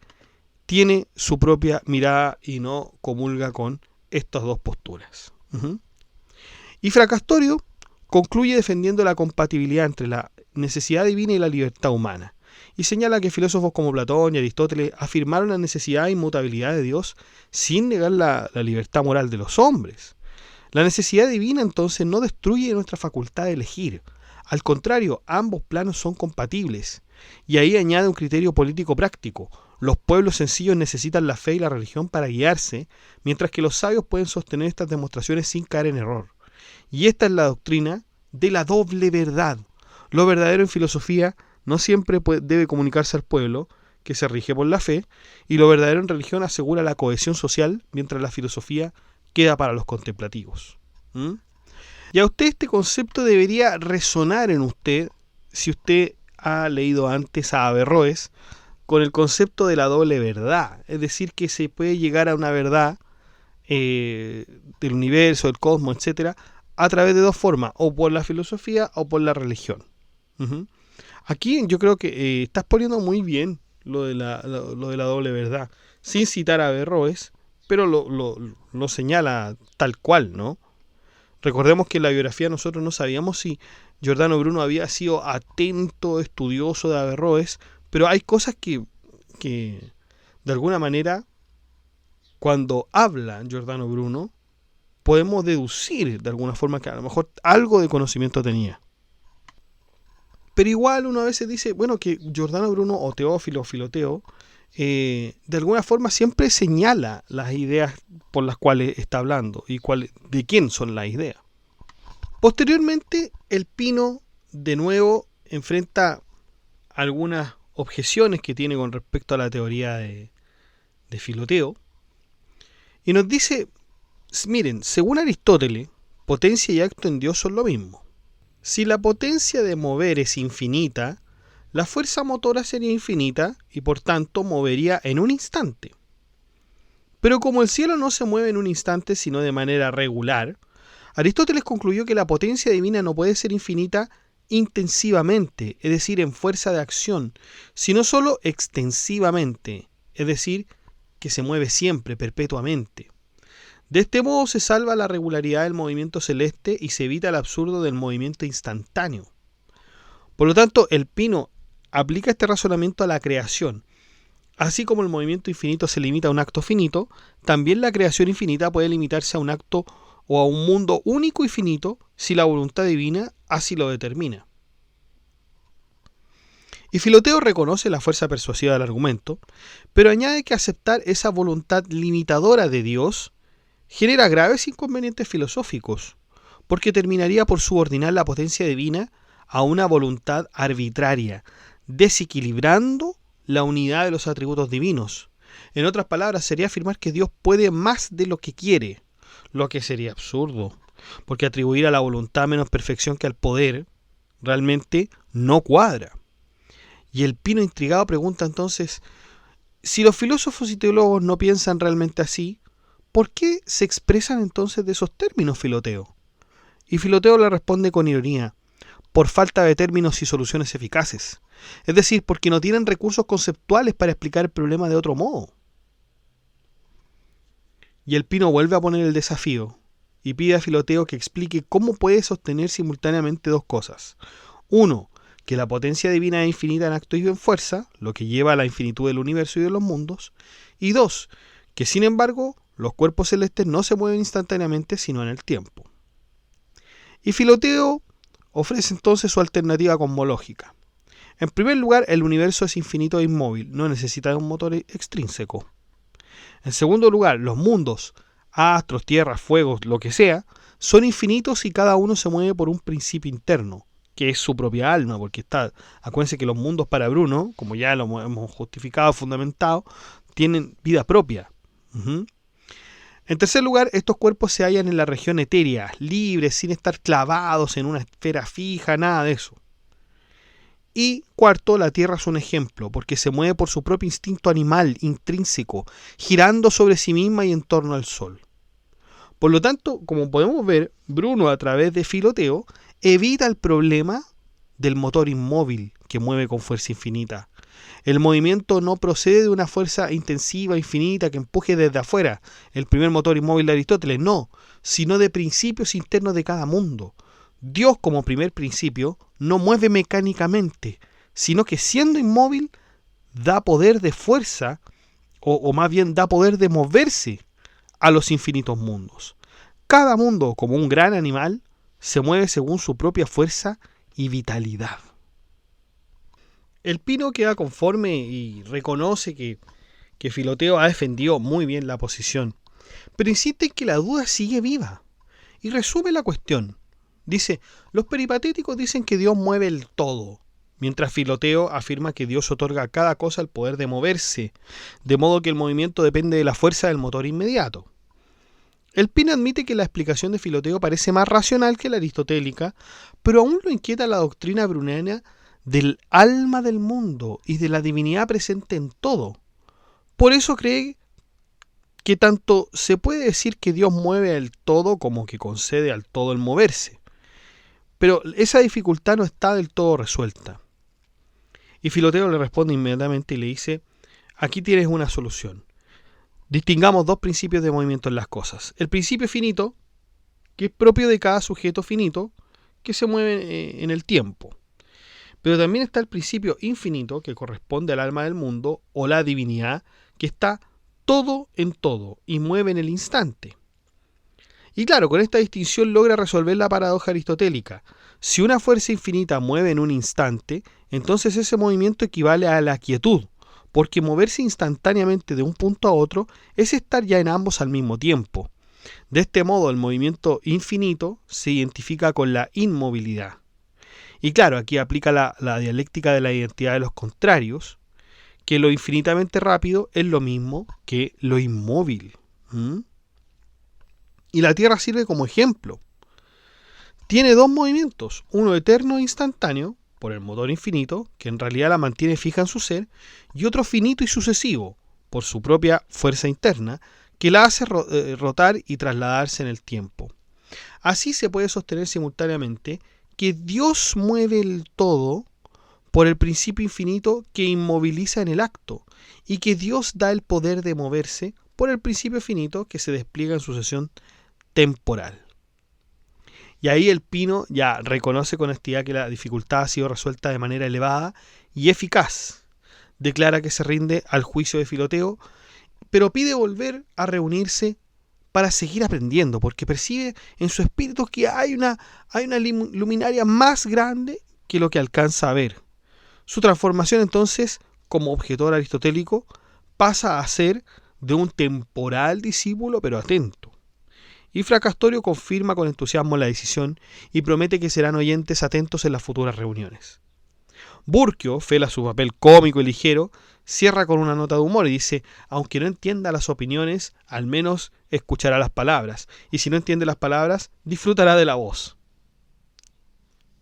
tiene su propia mirada y no comulga con estas dos posturas. Y Fracastorius concluye defendiendo la compatibilidad entre la necesidad divina y la libertad humana, y señala que filósofos como Platón y Aristóteles afirmaron la necesidad e inmutabilidad de Dios sin negar la libertad moral de los hombres. La necesidad divina entonces no destruye nuestra facultad de elegir, al contrario, ambos planos son compatibles, y ahí añade un criterio político práctico. Los pueblos sencillos necesitan la fe y la religión para guiarse, mientras que los sabios pueden sostener estas demostraciones sin caer en error. Y esta es la doctrina de la doble verdad. Lo verdadero en filosofía no siempre debe comunicarse al pueblo, que se rige por la fe, y lo verdadero en religión asegura la cohesión social, mientras la filosofía queda para los contemplativos. Y a usted este concepto debería resonar en usted, si usted ha leído antes a Averroes, con el concepto de la doble verdad, es decir, que se puede llegar a una verdad del universo, del cosmos, etcétera, a través de dos formas, o por la filosofía o por la religión. Aquí yo creo que estás poniendo muy bien lo de la doble verdad, sin citar a Averroes, pero lo señala tal cual, ¿no? Recordemos que en la biografía nosotros no sabíamos si Giordano Bruno había sido atento, estudioso de Averroes, pero hay cosas que de alguna manera, cuando habla Giordano Bruno, podemos deducir de alguna forma que a lo mejor algo de conocimiento tenía. Pero igual uno a veces dice, bueno, que Giordano Bruno o Teófilo o Filoteo, de alguna forma siempre señala las ideas por las cuales está hablando y de quién son las ideas. Posteriormente, el Pino de nuevo enfrenta algunas objeciones que tiene con respecto a la teoría de Filoteo y nos dice, miren, según Aristóteles, potencia y acto en Dios son lo mismo. Si la potencia de mover es infinita, la fuerza motora sería infinita y por tanto movería en un instante. Pero como el cielo no se mueve en un instante sino de manera regular, Aristóteles concluyó que la potencia divina no puede ser infinita intensivamente, es decir, en fuerza de acción, sino solo extensivamente, es decir, que se mueve siempre, perpetuamente. De este modo se salva la regularidad del movimiento celeste y se evita el absurdo del movimiento instantáneo. Por lo tanto, el Pino aplica este razonamiento a la creación. Así como el movimiento infinito se limita a un acto finito, también la creación infinita puede limitarse a un acto o a un mundo único y finito si la voluntad divina así lo determina. Y Filoteo reconoce la fuerza persuasiva del argumento, pero añade que aceptar esa voluntad limitadora de Dios genera graves inconvenientes filosóficos, porque terminaría por subordinar la potencia divina a una voluntad arbitraria, desequilibrando la unidad de los atributos divinos. En otras palabras, sería afirmar que Dios puede más de lo que quiere, lo que sería absurdo, porque atribuir a la voluntad menos perfección que al poder realmente no cuadra. Y el Pino intrigado pregunta entonces, si los filósofos y teólogos no piensan realmente así, ¿por qué se expresan entonces de esos términos, Filoteo? Y Filoteo le responde con ironía, por falta de términos y soluciones eficaces. Es decir, porque no tienen recursos conceptuales para explicar el problema de otro modo. Y el Pino vuelve a poner el desafío y pide a Filoteo que explique cómo puede sostener simultáneamente dos cosas. Uno, que la potencia divina es infinita en acto y en fuerza, lo que lleva a la infinitud del universo y de los mundos. Y dos, que sin embargo los cuerpos celestes no se mueven instantáneamente sino en el tiempo. Y Filoteo ofrece entonces su alternativa cosmológica. En primer lugar, el universo es infinito e inmóvil, no necesita de un motor extrínseco. En segundo lugar, los mundos, astros, tierras, fuegos, lo que sea, son infinitos y cada uno se mueve por un principio interno, que es su propia alma, porque acuérdense que los mundos para Bruno, como ya lo hemos justificado, fundamentado, tienen vida propia. En tercer lugar, estos cuerpos se hallan en la región etérea, libres, sin estar clavados en una esfera fija, nada de eso. Y cuarto, la Tierra es un ejemplo, porque se mueve por su propio instinto animal, intrínseco, girando sobre sí misma y en torno al Sol. Por lo tanto, como podemos ver, Bruno, a través de Filoteo, evita el problema del motor inmóvil que mueve con fuerza infinita. El movimiento no procede de una fuerza intensiva, infinita, que empuje desde afuera, el primer motor inmóvil de Aristóteles, no, sino de principios internos de cada mundo. Dios, como primer principio, no mueve mecánicamente, sino que siendo inmóvil, da poder de fuerza, o más bien da poder de moverse a los infinitos mundos. Cada mundo, como un gran animal, se mueve según su propia fuerza y vitalidad. El Pino queda conforme y reconoce que Filoteo ha defendido muy bien la posición, pero insiste en que la duda sigue viva y resume la cuestión. Dice, los peripatéticos dicen que Dios mueve el todo, mientras Filoteo afirma que Dios otorga a cada cosa el poder de moverse, de modo que el movimiento depende de la fuerza del motor inmediato. El Pino admite que la explicación de Filoteo parece más racional que la aristotélica, pero aún lo inquieta la doctrina bruneriana del alma del mundo y de la divinidad presente en todo. Por eso cree que tanto se puede decir que Dios mueve el todo como que concede al todo el moverse. Pero esa dificultad no está del todo resuelta. Y Filoteo le responde inmediatamente y le dice, aquí tienes una solución. Distingamos dos principios de movimiento en las cosas. El principio finito, que es propio de cada sujeto finito, que se mueve en el tiempo. Pero también está el principio infinito, que corresponde al alma del mundo, o la divinidad, que está todo en todo y mueve en el instante. Y claro, con esta distinción logra resolver la paradoja aristotélica. Si una fuerza infinita mueve en un instante, entonces ese movimiento equivale a la quietud, porque moverse instantáneamente de un punto a otro es estar ya en ambos al mismo tiempo. De este modo, el movimiento infinito se identifica con la inmovilidad. Y claro, aquí aplica la dialéctica de la identidad de los contrarios, que lo infinitamente rápido es lo mismo que lo inmóvil. Y la Tierra sirve como ejemplo. Tiene dos movimientos, uno eterno e instantáneo, por el motor infinito, que en realidad la mantiene fija en su ser, y otro finito y sucesivo, por su propia fuerza interna, que la hace rotar y trasladarse en el tiempo. Así se puede sostener simultáneamente que Dios mueve el todo por el principio infinito que inmoviliza en el acto, y que Dios da el poder de moverse por el principio finito que se despliega en sucesión temporal. Y ahí el Pino ya reconoce con honestidad que la dificultad ha sido resuelta de manera elevada y eficaz. Declara que se rinde al juicio de Filoteo, pero pide volver a reunirse para seguir aprendiendo, porque percibe en su espíritu que hay una luminaria más grande que lo que alcanza a ver. Su transformación entonces, como objetor aristotélico, pasa a ser de un temporal discípulo pero atento. Y Fracastorius confirma con entusiasmo la decisión y promete que serán oyentes atentos en las futuras reuniones. Burkio, fiel a su papel cómico y ligero, cierra con una nota de humor y dice: aunque no entienda las opiniones, al menos escuchará las palabras, y si no entiende las palabras, disfrutará de la voz.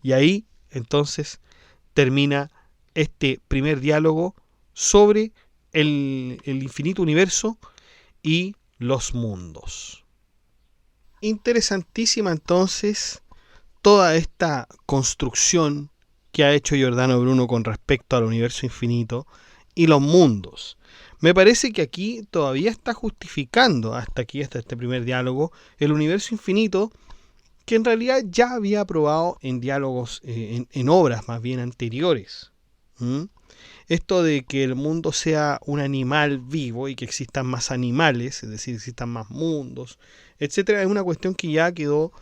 Y ahí, entonces, termina este primer diálogo sobre el infinito universo y los mundos. Interesantísima entonces toda esta construcción que ha hecho Giordano Bruno con respecto al universo infinito y los mundos. Me parece que aquí todavía está justificando, hasta este primer diálogo, el universo infinito, que en realidad ya había probado en diálogos, en obras más bien anteriores. Esto de que el mundo sea un animal vivo y que existan más animales, es decir, existan más mundos, etcétera, es una cuestión que ya quedó,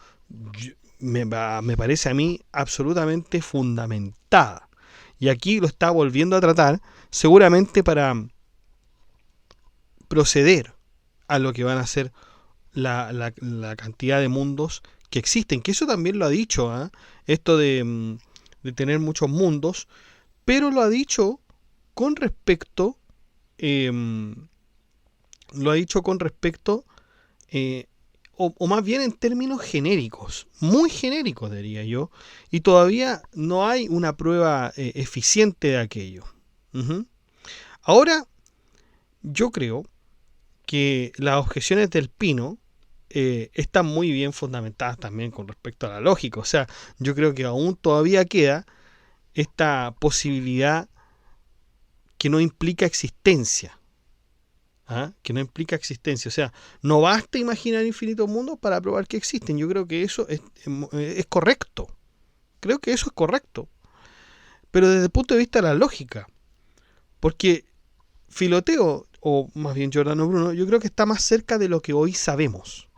me parece a mí, absolutamente fundamentada. Y aquí lo está volviendo a tratar, seguramente para proceder a lo que van a ser la cantidad de mundos que existen, que eso también lo ha dicho, esto de tener muchos mundos, pero lo ha dicho con respecto, o más bien en términos genéricos, muy genéricos diría yo, y todavía no hay una prueba eficiente de aquello. Ahora, yo creo que las objeciones del Pino están muy bien fundamentadas también con respecto a la lógica. O sea, yo creo que aún todavía queda esta posibilidad que no implica existencia. Que no implica existencia. O sea, no basta imaginar infinitos mundos para probar que existen. Yo creo que eso es correcto. Creo que eso es correcto. Pero desde el punto de vista de la lógica. Porque Filoteo, o más bien Giordano Bruno, yo creo que está más cerca de lo que hoy sabemos.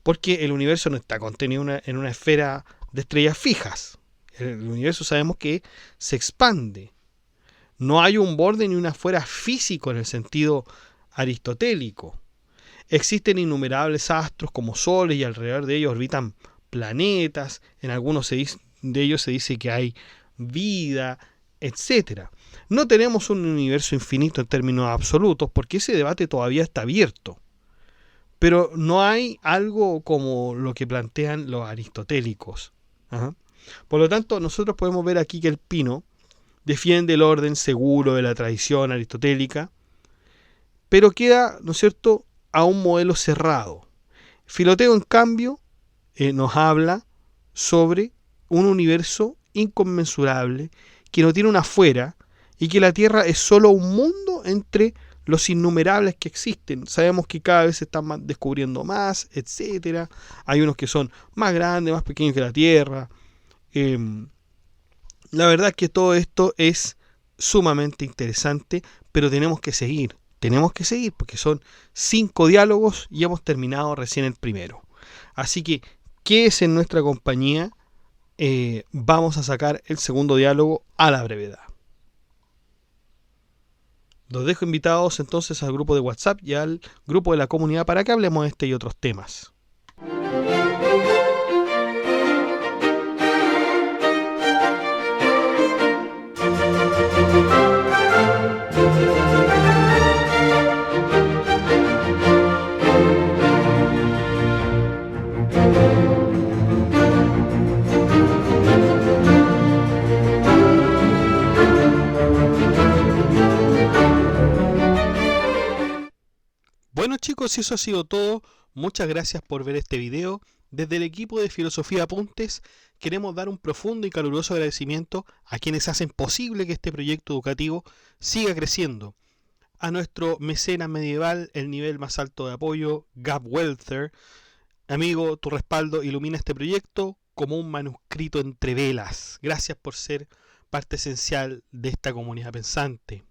Porque el universo no está contenido en una esfera de estrellas fijas. El universo sabemos que se expande. No hay un borde ni una esfera físico en el sentido aristotélico. Existen innumerables astros como soles y alrededor de ellos orbitan planetas. En algunos de ellos se dice que hay vida, etc. No tenemos un universo infinito en términos absolutos porque ese debate todavía está abierto. Pero no hay algo como lo que plantean los aristotélicos. Por lo tanto, nosotros podemos ver aquí que el Pino defiende el orden seguro de la tradición aristotélica, pero queda, ¿no es cierto?, a un modelo cerrado. Filoteo, en cambio, nos habla sobre un universo inconmensurable que no tiene una afuera y que la Tierra es solo un mundo entre los innumerables que existen. Sabemos que cada vez se están descubriendo más, etcétera. Hay unos que son más grandes, más pequeños que la Tierra. La verdad es que todo esto es sumamente interesante, pero tenemos que seguir porque son 5 diálogos y hemos terminado recién el primero. Así que quédese en nuestra compañía, vamos a sacar el segundo diálogo a la brevedad. Los dejo invitados entonces al grupo de WhatsApp y al grupo de la comunidad para que hablemos de este y otros temas. Bueno chicos, eso ha sido todo. Muchas gracias por ver este video. Desde el equipo de Filosofía Apuntes queremos dar un profundo y caluroso agradecimiento a quienes hacen posible que este proyecto educativo siga creciendo. A nuestro mecenas medieval, el nivel más alto de apoyo, Gab Welther. Amigo, tu respaldo ilumina este proyecto como un manuscrito entre velas. Gracias por ser parte esencial de esta comunidad pensante.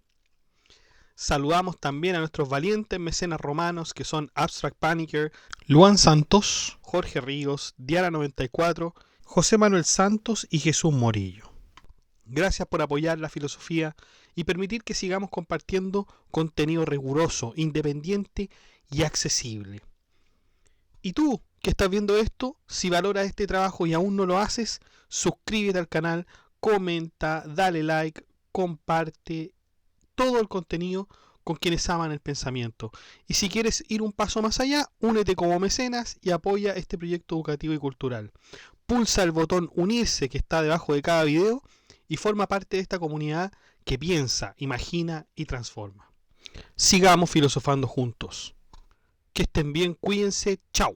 Saludamos también a nuestros valientes mecenas romanos que son Abstract Panicker, Luan Santos, Jorge Ríos, Diana94, José Manuel Santos y Jesús Morillo. Gracias por apoyar la filosofía y permitir que sigamos compartiendo contenido riguroso, independiente y accesible. ¿Y tú que estás viendo esto, si valoras este trabajo y aún no lo haces, suscríbete al canal, comenta, dale like, comparte todo el contenido con quienes aman el pensamiento. Y si quieres ir un paso más allá, únete como mecenas y apoya este proyecto educativo y cultural. Pulsa el botón unirse que está debajo de cada video y forma parte de esta comunidad que piensa, imagina y transforma. Sigamos filosofando juntos. Que estén bien, cuídense, chao.